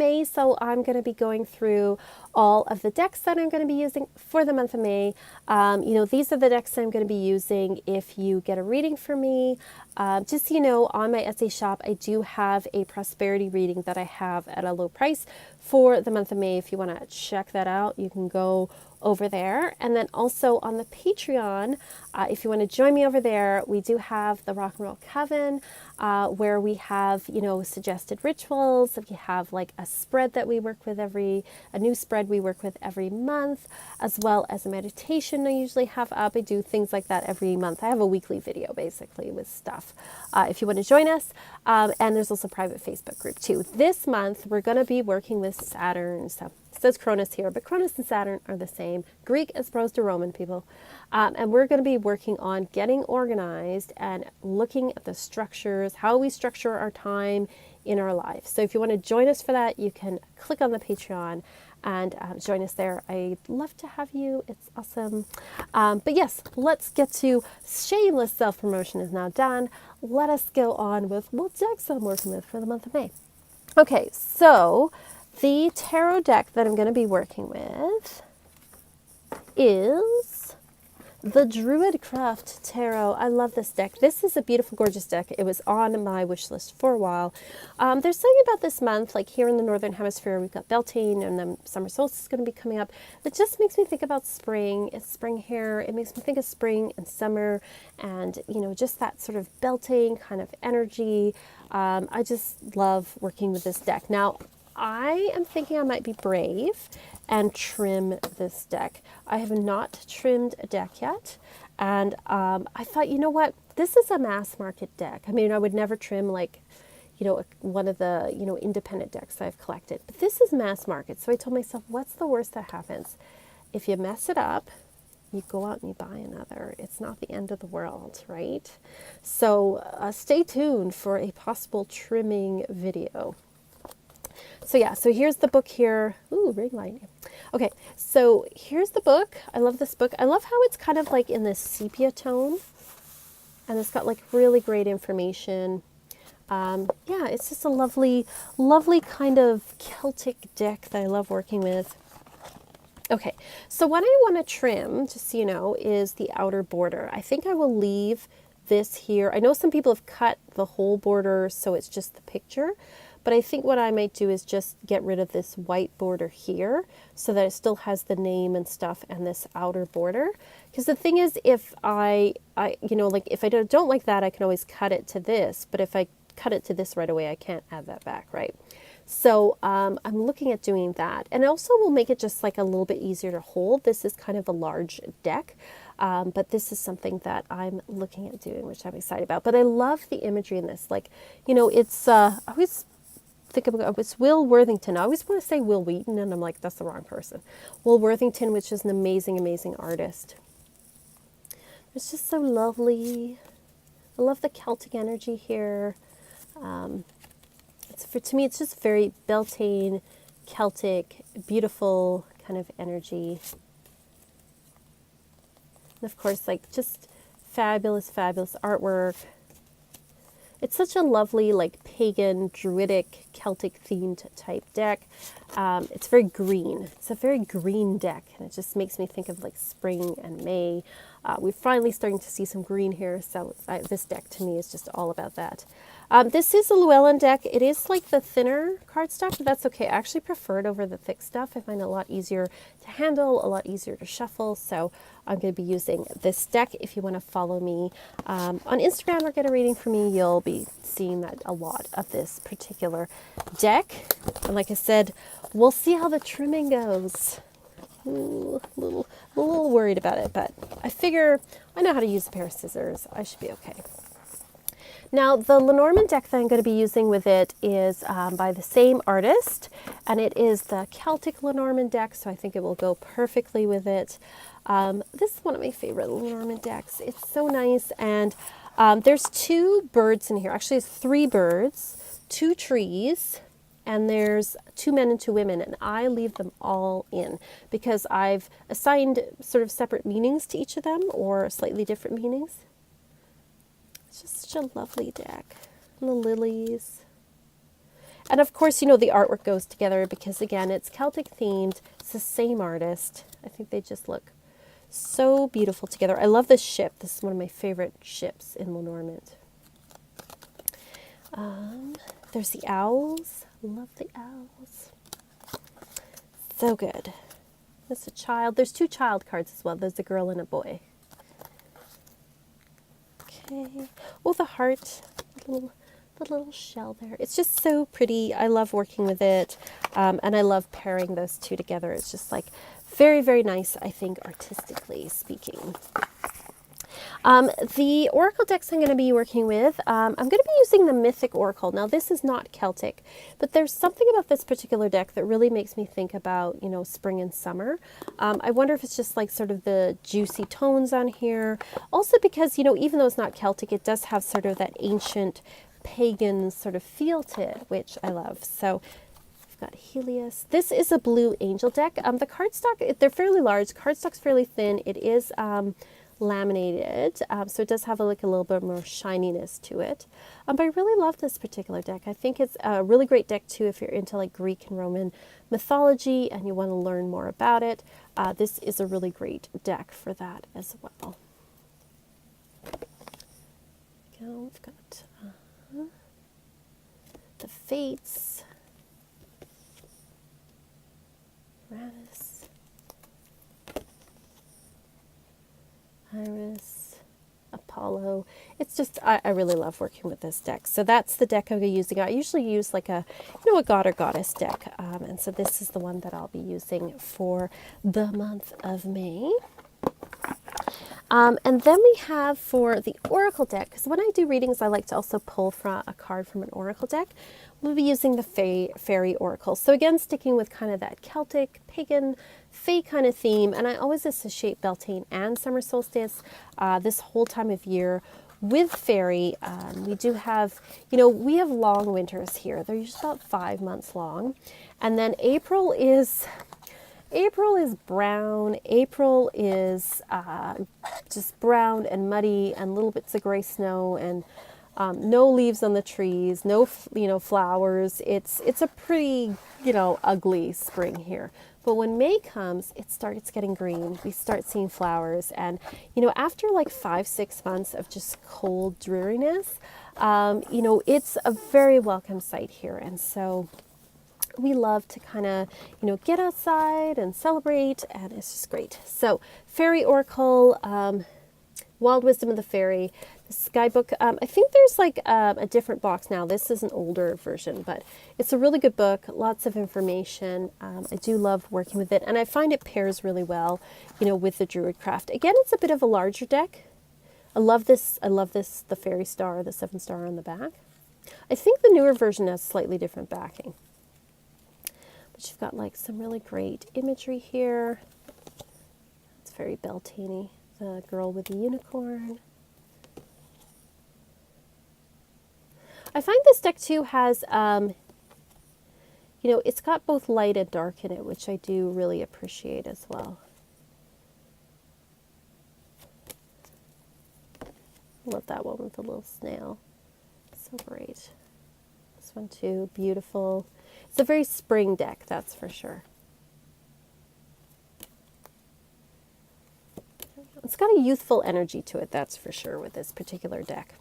May, so I'm going to be going through all of the decks that I'm going to be using for the month of May. These are the decks I'm going to be using if you get a reading from me. Just so you know, on my Etsy shop, I do have a prosperity reading that I have at a low price for the month of May. If you want to check that out, you can go over there. And then also on the Patreon, if you want to join me over there, we do have the Rock and Roll Coven, where we have, suggested rituals. If you have like a spread that we work with a new spread we work with every month, as well as a meditation I usually have up. I do things like that every month. I have a weekly video basically with stuff. If you want to join us, and there's also a private Facebook group too. This month, we're going to be working with Saturn. So it says Cronus here, but Cronus and Saturn are the same, Greek as opposed to Roman, people. And we're going to be working on getting organized and looking at the structures, how we structure our time in our life. So if you want to join us for that, you can click on the Patreon and join us there. I'd love to have you. It's awesome. But yes, let's get to shameless self-promotion is now done. Let us go on with what decks I'm working with for the month of May. Okay, so the tarot deck that I'm going to be working with is the Druidcraft Tarot. I love this deck. This is a beautiful, gorgeous deck. It was on my wish list for a while. There's something about this month, like here in the Northern Hemisphere, we've got Beltane and then summer solstice is going to be coming up. It just makes me think about spring. It's spring here. It makes me think of spring and summer and, just that sort of Beltane kind of energy. I just love working with this deck. Now, I am thinking I might be brave and trim this deck. I have not trimmed a deck yet. And I thought, you know what? This is a mass market deck. I mean, I would never trim one of the, independent decks I've collected. But this is mass market. So I told myself, what's the worst that happens? If you mess it up, you go out and you buy another. It's not the end of the world, right? So stay tuned for a possible trimming video. So yeah, so here's the book here. Ooh, ring light. Okay, so here's the book. I love this book. I love how it's kind of like in this sepia tone. And it's got like really great information. Yeah, it's just a lovely, lovely kind of Celtic deck that I love working with. Okay, so what I want to trim, just so you know, is the outer border. I think I will leave this here. I know some people have cut the whole border so it's just the picture. But I think what I might do is just get rid of this white border here so that it still has the name and stuff and this outer border. Because the thing is, if if I don't like that, I can always cut it to this. But if I cut it to this right away, I can't add that back, right? So I'm looking at doing that. And also will make it just like a little bit easier to hold. This is kind of a large deck. But this is something that I'm looking at doing, which I'm excited about. But I love the imagery in this. Like, it's I always think of it's Will Worthington. I always want to say Will Wheaton, and I'm like, that's the wrong person. Will Worthington, which is an amazing, amazing artist. It's just so lovely. I love the Celtic energy here. To me, it's just very Beltane, Celtic, beautiful kind of energy. And of course, like just fabulous, fabulous artwork. It's such a lovely, like pagan, druidic, Celtic themed type deck. It's very green. It's a very green deck, and it just makes me think of like spring and May. We're finally starting to see some green here, so this deck to me is just all about that. This is a Llewellyn deck. It is like the thinner cardstock, but that's okay. I actually prefer it over the thick stuff. I find it a lot easier to handle, a lot easier to shuffle. So I'm going to be using this deck. If you want to follow me on Instagram or get a reading from me, you'll be seeing that a lot of this particular deck. And like I said, we'll see how the trimming goes. Ooh, a little worried about it, but I figure I know how to use a pair of scissors. I should be okay. Now, the Lenormand deck that I'm going to be using with it is by the same artist, and it is the Celtic Lenormand deck, so I think it will go perfectly with it. This is one of my favorite Lenormand decks. It's so nice, and there's two birds in here. Actually, it's three birds, two trees, and there's two men and two women, and I leave them all in because I've assigned sort of separate meanings to each of them or slightly different meanings. It's just such a lovely deck. And the lilies. And of course, you know, the artwork goes together because, again, it's Celtic themed. It's the same artist. I think they just look so beautiful together. I love this ship. This is one of my favorite ships in Lenormand. There's the owls. Love the owls. So good. There's a child. There's 2 child cards as well. There's a girl and a boy. Okay. Oh, the heart. The little shell there. It's just so pretty. I love working with it. And I love pairing those 2 together. It's just like very, very nice, I think, artistically speaking. The Oracle decks I'm going to be working with, I'm going to be using the Mythic Oracle. Now, this is not Celtic, but there's something about this particular deck that really makes me think about, you know, spring and summer. I wonder if it's just like sort of the juicy tones on here. Also because, you know, even though it's not Celtic, it does have sort of that ancient pagan sort of feel to it, which I love. So we've got Helios. This is a Blue Angel deck. The cardstock, they're fairly large. Cardstock's fairly thin. It is laminated, so it does have like a little bit more shininess to it. But I really love this particular deck. I think it's a really great deck too if you're into like Greek and Roman mythology and you want to learn more about it. This is a really great deck for that as well. We've got the Fates, Uranus, Iris, Apollo. It's just, I really love working with this deck. So that's the deck I'll be using. I usually use like a, you know, a god or goddess deck. And so this is the one that I'll be using for the month of May. And then we have for the Oracle deck, because when I do readings, I like to also pull from a card from an Oracle deck. We'll be using the Fairy Oracle. So again, sticking with kind of that Celtic, pagan, Fae kind of theme. And I always associate Beltane and summer solstice this whole time of year with fairy. We do have, you know, we have long winters here. They're usually about 5 months long. And then April is brown. April is just brown and muddy and little bits of gray snow and no leaves on the trees, no flowers. It's a pretty, you know, ugly spring here. But when May comes, it starts getting green. We start seeing flowers. And, you know, after like 5-6 months of just cold dreariness, you know, it's a very welcome sight here. And so we love to kind of, you know, get outside and celebrate, and it's just great. So, Fairy Oracle, Wild Wisdom of the Fairy, the Skybook. I think there's like a different box now. This is an older version, but it's a really good book. Lots of information. I do love working with it, and I find it pairs really well, you know, with the Druidcraft. Again, it's a bit of a larger deck. I love this. The Fairy Star, the 7-star on the back. I think the newer version has slightly different backing. But you've got like some really great imagery here. It's very Beltane-y. The girl with the unicorn. I find this deck too has, you know, it's got both light and dark in it, which I do really appreciate as well. Love that one with the little snail. So great. This one too, beautiful. It's a very spring deck, that's for sure. It's got a youthful energy to it, that's for sure, with this particular deck.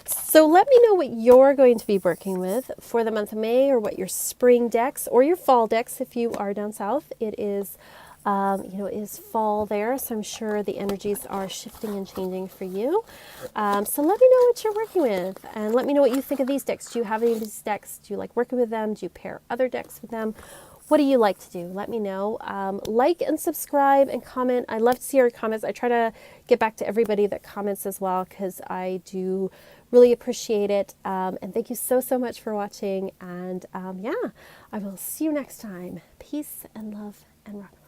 So let me know what you're going to be working with for the month of May, or what your spring decks or your fall decks if you are down south. It is, you know, it is fall there, so I'm sure the energies are shifting and changing for you. So let me know what you're working with, and let me know what you think of these decks. Do you have any of these decks? Do you like working with them? Do you pair other decks with them? What do you like to do? Let me know. Like and subscribe and comment. I love to see your comments. I try to get back to everybody that comments as well, because I do really appreciate it. And thank you so, so much for watching. And yeah, I will see you next time. Peace and love and rock.